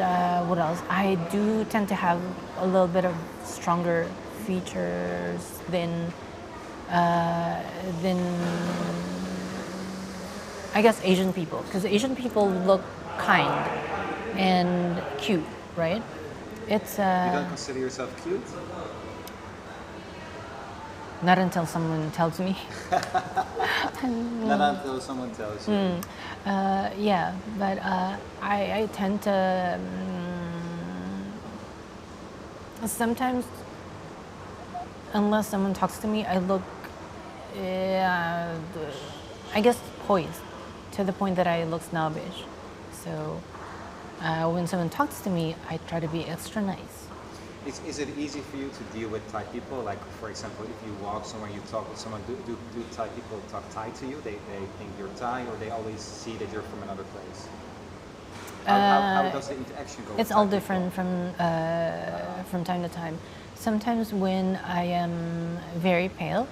[SPEAKER 2] what else? I do tend to have a little bit of stronger features than I guess Asian people, because Asian people look kind and cute, right? It's
[SPEAKER 1] you don't consider yourself cute?
[SPEAKER 2] not until someone tells me.
[SPEAKER 1] Not until someone tells you.
[SPEAKER 2] Yeah, but I tend to sometimes, unless someone talks to me, I look, I guess, poised to the point that I look snobbish. So when someone talks to me, I try to be extra nice.
[SPEAKER 1] Is it easy for you to deal with Thai people? Like, for example, if you walk somewhere, you talk with someone, do Thai people talk Thai to you? They think you're Thai, or they always see that you're from another place? How does the interaction go?
[SPEAKER 2] It's
[SPEAKER 1] with
[SPEAKER 2] all
[SPEAKER 1] Thai people?
[SPEAKER 2] different from time to time. Sometimes when I am very pale,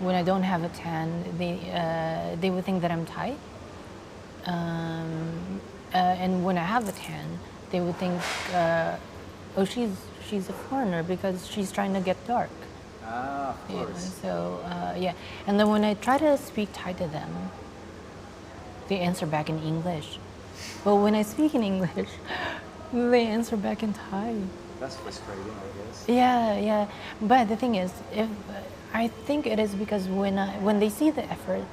[SPEAKER 2] when I don't have a tan, they would think that I'm Thai. And when I have a tan, they would think, oh, she's a foreigner because she's trying to get dark.
[SPEAKER 1] Ah, of
[SPEAKER 2] Yeah,
[SPEAKER 1] course.
[SPEAKER 2] so yeah, and then when I try to speak Thai to them, they answer back in English. But when I speak in English, they answer back in Thai.
[SPEAKER 1] That's frustrating, I guess.
[SPEAKER 2] Yeah. But the thing is, if I think it is because when they see the effort,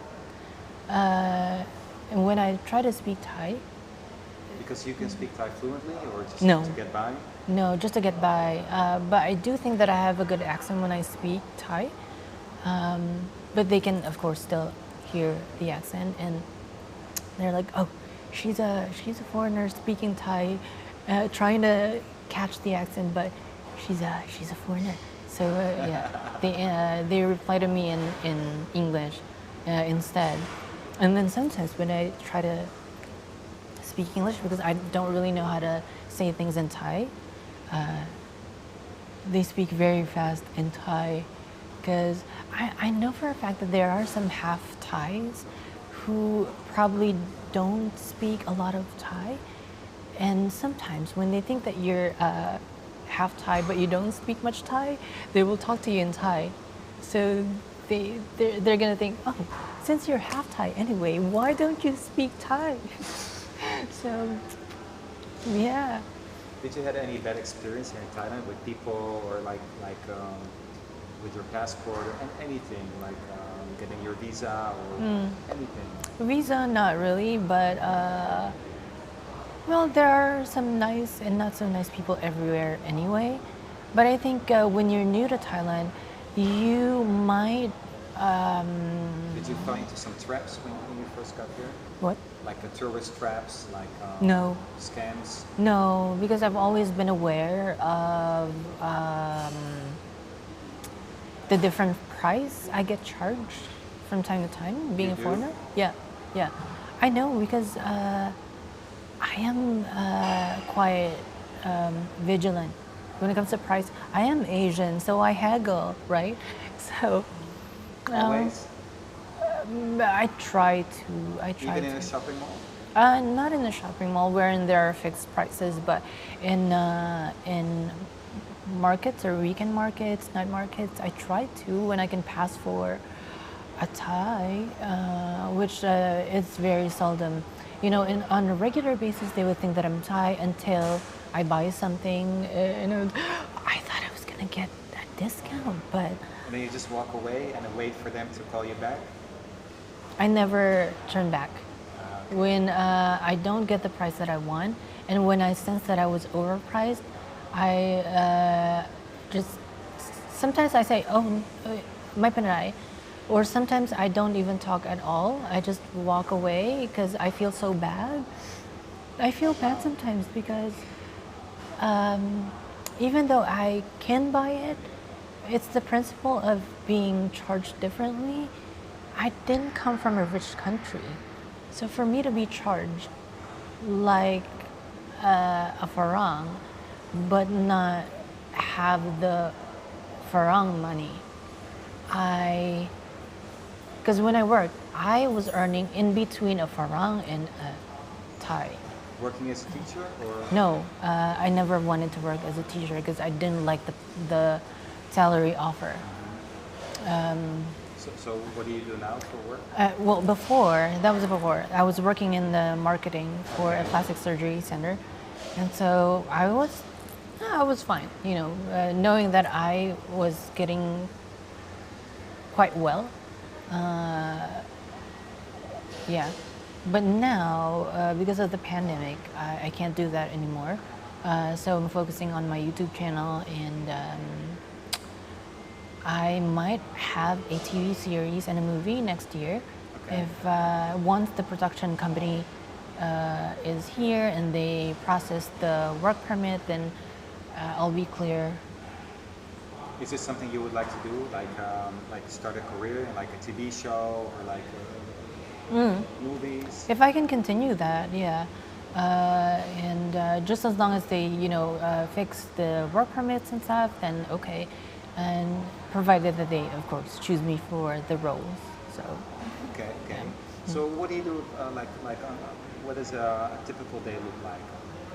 [SPEAKER 2] and when I try to speak Thai,
[SPEAKER 1] Because you can speak Thai fluently, or just
[SPEAKER 2] No.
[SPEAKER 1] to get by?
[SPEAKER 2] no, just to get by. But I do think that I have a good accent when I speak Thai. But they can, of course, still hear the accent, and they're like, "Oh, she's a foreigner speaking Thai, trying to catch the accent, but she's a foreigner." So yeah, they reply to me in English instead, and then sometimes when I try to speak English because I don't really know how to say things in Thai, they speak very fast in Thai, because I know for a fact that there are some half Thais who probably don't speak a lot of Thai, and sometimes when they think that you're half Thai but you don't speak much Thai, they will talk to you in Thai. So they're gonna think, oh, since you're half Thai anyway, why don't you speak Thai? So yeah.
[SPEAKER 1] Did you have any bad experience here in Thailand with people, or like with your passport, or anything, like getting your visa or anything?
[SPEAKER 2] Visa, not really, but well, there are some nice and not so nice people everywhere anyway. But I think when you're new to Thailand, you might.
[SPEAKER 1] Did you fall into some traps when you first got here?
[SPEAKER 2] What?
[SPEAKER 1] Like tourist traps, like
[SPEAKER 2] No.
[SPEAKER 1] scams?
[SPEAKER 2] No, because I've always been aware of the different price I get charged from time to time, being
[SPEAKER 1] You
[SPEAKER 2] a
[SPEAKER 1] do?
[SPEAKER 2] foreigner. Yeah. I know because I am quite vigilant when it comes to price. I am Asian, so I haggle, right? So
[SPEAKER 1] Always?
[SPEAKER 2] I try to.
[SPEAKER 1] Even in a shopping mall?
[SPEAKER 2] Not in the shopping mall wherein there are fixed prices, but in markets or weekend markets, night markets, I try to when I can pass for a Thai, which is very seldom. You know, on a regular basis, they would think that I'm Thai until I buy something, and I thought I was gonna get a discount, but
[SPEAKER 1] And then you just walk away and then wait for them to call you back?
[SPEAKER 2] I never turn back. When I don't get the price that I want, and when I sense that I was overpriced, I just sometimes I say, "Oh, may panai," or sometimes I don't even talk at all. I just walk away because I feel so bad. I feel bad sometimes because even though I can buy it, it's the principle of being charged differently. I didn't come from a rich country. So for me to be charged like a farang, but not have the farang money, because when I worked, I was earning in between a farang and a Thai.
[SPEAKER 1] Working as a teacher, or?
[SPEAKER 2] No, I never wanted to work as a teacher because I didn't like the salary offer.
[SPEAKER 1] So what do you do now for work?
[SPEAKER 2] Well, that was before. I was working in the marketing for a plastic surgery center. And so I was fine, you know, knowing that I was getting quite well. Yeah. But now, because of the pandemic, I can't do that anymore. So I'm focusing on my YouTube channel, and I might have a TV series and a movie next year.
[SPEAKER 1] Okay.
[SPEAKER 2] If once the production company is here and they process the work permit, then I'll be clear
[SPEAKER 1] Is this something you would like to do, like start a career in like a TV show or like movies?
[SPEAKER 2] If I can continue that, yeah. And just as long as they, fix the work permits and stuff, then okay. And provided that they, of course, choose me for the roles. So,
[SPEAKER 1] Okay, okay. So what do you do? What does a typical day look like?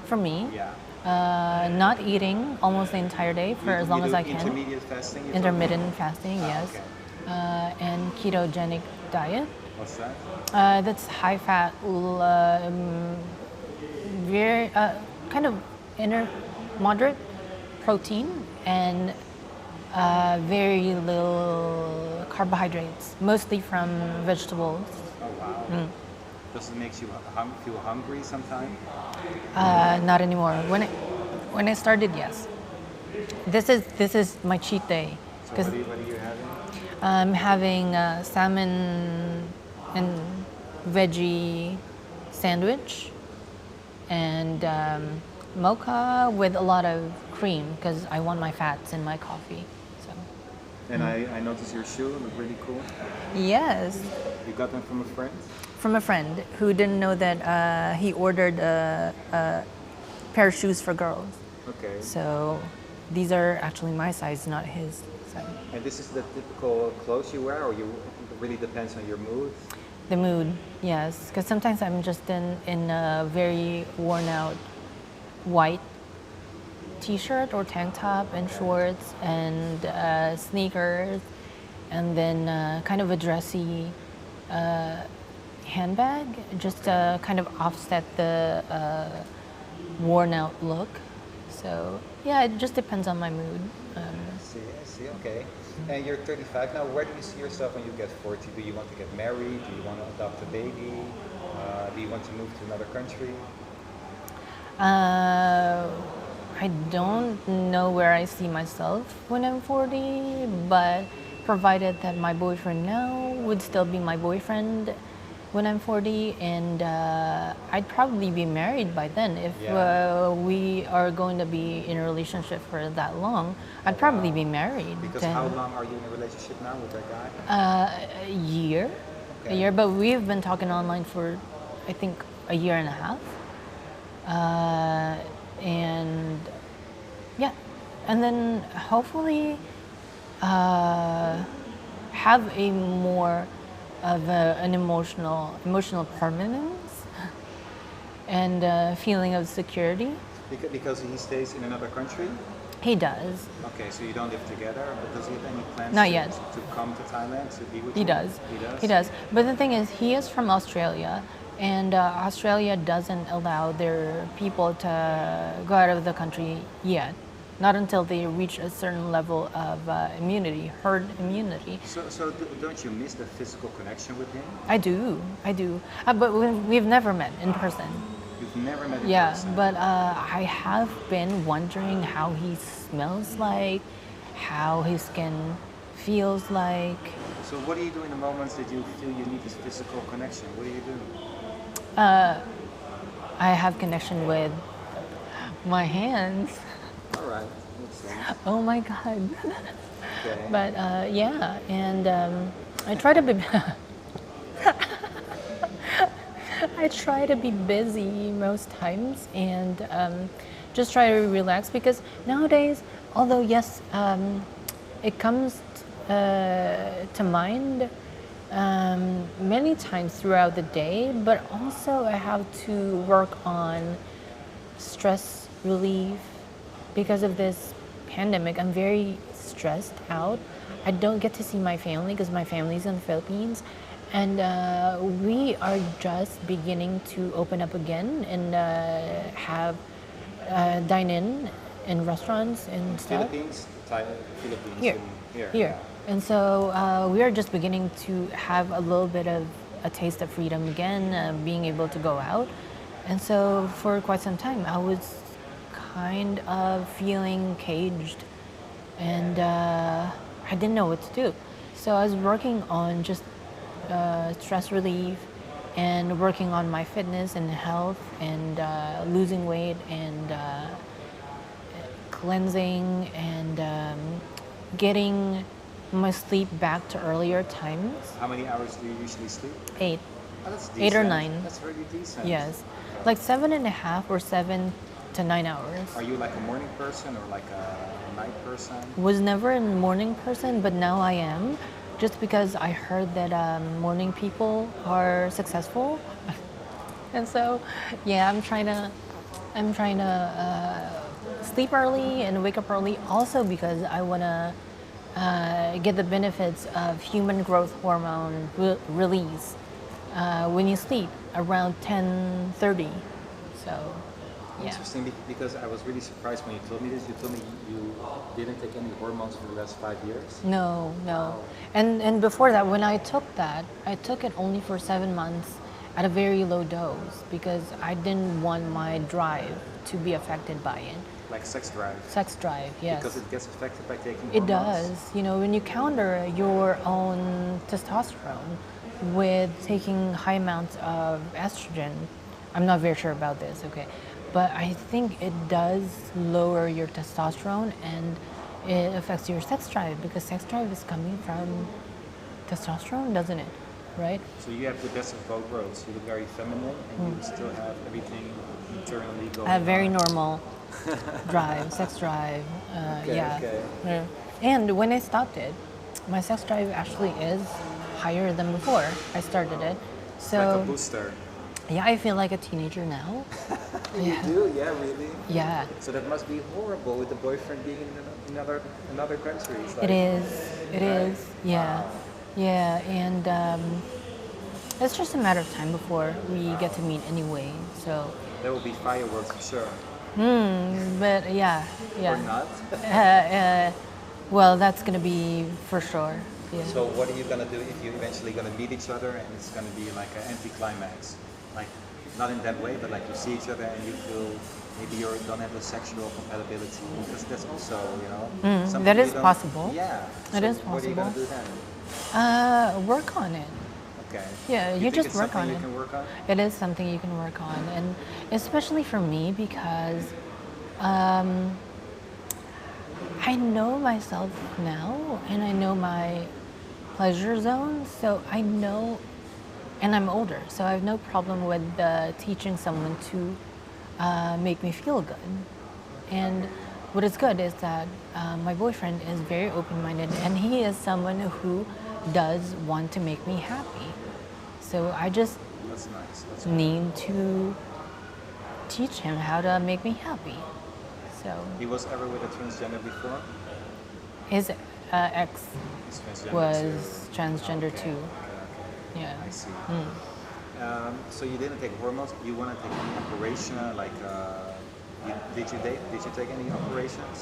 [SPEAKER 2] for me,
[SPEAKER 1] Yeah.
[SPEAKER 2] not eating almost the entire day for as long
[SPEAKER 1] You
[SPEAKER 2] as
[SPEAKER 1] do
[SPEAKER 2] I can.
[SPEAKER 1] Intermediate fasting. you're
[SPEAKER 2] Intermittent fasting,
[SPEAKER 1] talking?
[SPEAKER 2] yes.
[SPEAKER 1] Okay.
[SPEAKER 2] And ketogenic diet.
[SPEAKER 1] What's that?
[SPEAKER 2] That's high fat, very kind of moderate protein and very little carbohydrates, mostly from vegetables.
[SPEAKER 1] Oh wow. Does it make you feel hungry sometimes?
[SPEAKER 2] Not anymore. When I started, yes. This is my cheat day
[SPEAKER 1] So
[SPEAKER 2] because
[SPEAKER 1] what are you having?
[SPEAKER 2] I'm having a salmon and veggie sandwich and mocha with a lot of cream because I want my fats in my coffee. So
[SPEAKER 1] And I noticed your shoe look really cool.
[SPEAKER 2] yes,
[SPEAKER 1] You got them from a friend?
[SPEAKER 2] from a friend who didn't know that he ordered a pair of shoes for girls.
[SPEAKER 1] Okay.
[SPEAKER 2] So these are actually my size, not his size.
[SPEAKER 1] And this is the typical clothes you wear, or it really depends on your mood?
[SPEAKER 2] The mood, yes, because sometimes I'm just in a very worn out white t-shirt or tank top and shorts and sneakers, and then kind of a dressy handbag, just to kind of offset the worn out look. So yeah, it just depends on my mood.
[SPEAKER 1] I see, okay. And you're 35 now. Where do you see yourself when you get 40? Do you want to get married? Do you want to adopt a baby? Do you want to move to another country?
[SPEAKER 2] I don't know where I see myself when I'm 40, but provided that my boyfriend now would still be my boyfriend when I'm 40, and I'd probably be married by then. If we are going to be in a relationship for that long, I'd probably be married.
[SPEAKER 1] Because
[SPEAKER 2] then.
[SPEAKER 1] how long are you in a relationship now with that guy?
[SPEAKER 2] A year.
[SPEAKER 1] Okay.
[SPEAKER 2] A year, but we've been talking online for, I think, a year and a half. And yeah, and then hopefully have a more of an emotional permanence and a feeling of security.
[SPEAKER 1] Because he stays in another country?
[SPEAKER 2] He does.
[SPEAKER 1] Okay, so you don't live together, but does he have any plans
[SPEAKER 2] Not yet.
[SPEAKER 1] to come to Thailand to be with
[SPEAKER 2] He
[SPEAKER 1] you?
[SPEAKER 2] does.
[SPEAKER 1] He does?
[SPEAKER 2] He does. But the thing is, he is from Australia, and Australia doesn't allow their people to go out of the country yet. Not until they reach a certain level of immunity, herd immunity.
[SPEAKER 1] So don't you miss the physical connection with him?
[SPEAKER 2] I do. But we've never met in person.
[SPEAKER 1] You've never met him?
[SPEAKER 2] Yeah, but I have been wondering how he smells like, how his skin feels like.
[SPEAKER 1] So what do you do in the moments that you feel you need this physical connection? What do you do?
[SPEAKER 2] I have connection with my hands.
[SPEAKER 1] All right, makes sense.
[SPEAKER 2] Oh my God.
[SPEAKER 1] Okay.
[SPEAKER 2] But yeah, and I try to be. I try to be busy most times and just try to relax because nowadays, although yes, it comes to mind many times throughout the day, but also I have to work on stress relief because of this pandemic. I'm very stressed out. I don't get to see my family because my family's in the Philippines. And we are just beginning to open up again and have dine in restaurants and stuff.
[SPEAKER 1] Philippines? Philippines?
[SPEAKER 2] Here. Here. And so we are just beginning to have a little bit of a taste of freedom again, being able to go out. And so for quite some time, I was kind of feeling caged and I didn't know what to do. So I was working on just stress relief and working on my fitness and health and losing weight and cleansing and getting my sleep back to earlier times.
[SPEAKER 1] How many hours do you usually sleep?
[SPEAKER 2] 8.
[SPEAKER 1] Oh, that's
[SPEAKER 2] 8 or 9.
[SPEAKER 1] That's really decent.
[SPEAKER 2] Yes. Like 7.5 or 7 to 9 hours.
[SPEAKER 1] Are you like a morning person or like a night person?
[SPEAKER 2] Was never a morning person, but now I am. Just because I heard that morning people are successful. And so, yeah, I'm trying to sleep early and wake up early. Also because I want to get the benefits of human growth hormone release when you sleep around 10:30. So, yeah.
[SPEAKER 1] Interesting, because I was really surprised when you told me this. You told me you didn't take any hormones for the last 5 years.
[SPEAKER 2] No. And before that, when I took that, I took it only for 7 months at a very low dose because I didn't want my drive to be affected by it.
[SPEAKER 1] Like sex drive.
[SPEAKER 2] Sex drive, yes.
[SPEAKER 1] Because it gets affected by taking
[SPEAKER 2] It
[SPEAKER 1] hormones.
[SPEAKER 2] does. You know, when you counter your own testosterone with taking high amounts of estrogen, I'm not very sure about this, okay, but I think it does lower your testosterone and it affects your sex drive because sex drive is coming from testosterone, doesn't it? Right?
[SPEAKER 1] So you have the best of both worlds. You look very feminine and you still have everything internally going
[SPEAKER 2] Very
[SPEAKER 1] on.
[SPEAKER 2] normal drive, sex drive,
[SPEAKER 1] Okay,
[SPEAKER 2] yeah.
[SPEAKER 1] okay.
[SPEAKER 2] Yeah. And when I stopped it, my sex drive actually is higher than before I started it. So
[SPEAKER 1] Like a booster.
[SPEAKER 2] yeah, I feel like a teenager now.
[SPEAKER 1] You do? Yeah, really?
[SPEAKER 2] Yeah,
[SPEAKER 1] So that must be horrible with the boyfriend being in another country. It's like,
[SPEAKER 2] it is. It
[SPEAKER 1] Right?
[SPEAKER 2] is. Yeah, yeah, and it's just a matter of time before we get to meet anyway. So,
[SPEAKER 1] There will be fireworks for sure.
[SPEAKER 2] but yeah,
[SPEAKER 1] Or
[SPEAKER 2] yeah.
[SPEAKER 1] not.
[SPEAKER 2] Well, that's gonna be for sure. Yeah.
[SPEAKER 1] So what are you gonna do if you're eventually gonna meet each other and it's gonna be like an anticlimax? Like not in that way, but like you see each other and you feel maybe you don't have the sexual compatibility because that's also, something
[SPEAKER 2] that
[SPEAKER 1] you
[SPEAKER 2] is
[SPEAKER 1] don't-
[SPEAKER 2] possible.
[SPEAKER 1] Yeah.
[SPEAKER 2] That is
[SPEAKER 1] What are you gonna
[SPEAKER 2] possible.
[SPEAKER 1] do then?
[SPEAKER 2] Work on it.
[SPEAKER 1] Okay.
[SPEAKER 2] Yeah, you
[SPEAKER 1] think
[SPEAKER 2] just
[SPEAKER 1] it's
[SPEAKER 2] work
[SPEAKER 1] something
[SPEAKER 2] on
[SPEAKER 1] you
[SPEAKER 2] it.
[SPEAKER 1] can work on?
[SPEAKER 2] It is something you can work on, and especially for me because I know myself now, and I know my pleasure zone. So I know, and I'm older, so I have no problem with teaching someone to make me feel good. And what is good is that my boyfriend is very open-minded, and he is someone who does want to make me happy. So I just
[SPEAKER 1] That's nice. That's
[SPEAKER 2] need to teach him how to make me happy. So
[SPEAKER 1] He was ever with a transgender before?
[SPEAKER 2] his ex
[SPEAKER 1] He's transgender
[SPEAKER 2] was
[SPEAKER 1] too.
[SPEAKER 2] transgender
[SPEAKER 1] Okay,
[SPEAKER 2] too.
[SPEAKER 1] okay.
[SPEAKER 2] Yeah.
[SPEAKER 1] I see. So you didn't take hormones. You want to take any operation? Like, did you take any operations?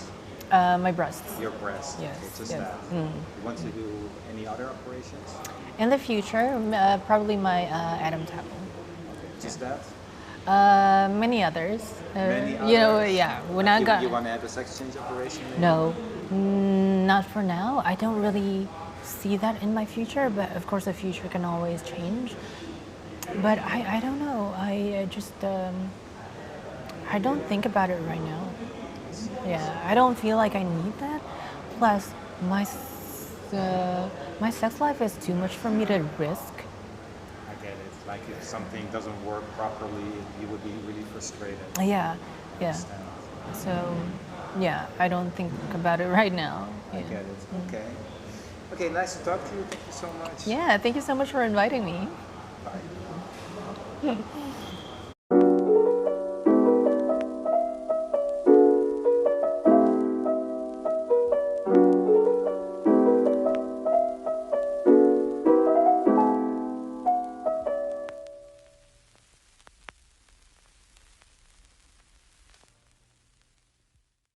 [SPEAKER 2] My breasts.
[SPEAKER 1] Your breast.
[SPEAKER 2] Yes,
[SPEAKER 1] Okay, just
[SPEAKER 2] yes.
[SPEAKER 1] that. You want to do any other operations?
[SPEAKER 2] In the future, probably my Adam's apple.
[SPEAKER 1] Just that.
[SPEAKER 2] Many others.
[SPEAKER 1] Many
[SPEAKER 2] You know,
[SPEAKER 1] others?
[SPEAKER 2] yeah. When I
[SPEAKER 1] You,
[SPEAKER 2] got
[SPEAKER 1] you want to have a sex change operation? Maybe?
[SPEAKER 2] no, not for now. I don't really see that in my future, but of course the future can always change. But I don't know. I just I don't think about it right now. Yeah, I don't feel like I need that. Plus, my sex life is too much for me to risk.
[SPEAKER 1] I get it. Like if something doesn't work properly, you would be really frustrated.
[SPEAKER 2] Yeah, yeah.
[SPEAKER 1] Understand.
[SPEAKER 2] So, yeah, I don't think about it right now.
[SPEAKER 1] I
[SPEAKER 2] Yeah.
[SPEAKER 1] get it. Okay. Okay, nice to talk to you. Thank you so much.
[SPEAKER 2] Yeah, thank you so much for inviting me.
[SPEAKER 1] Bye.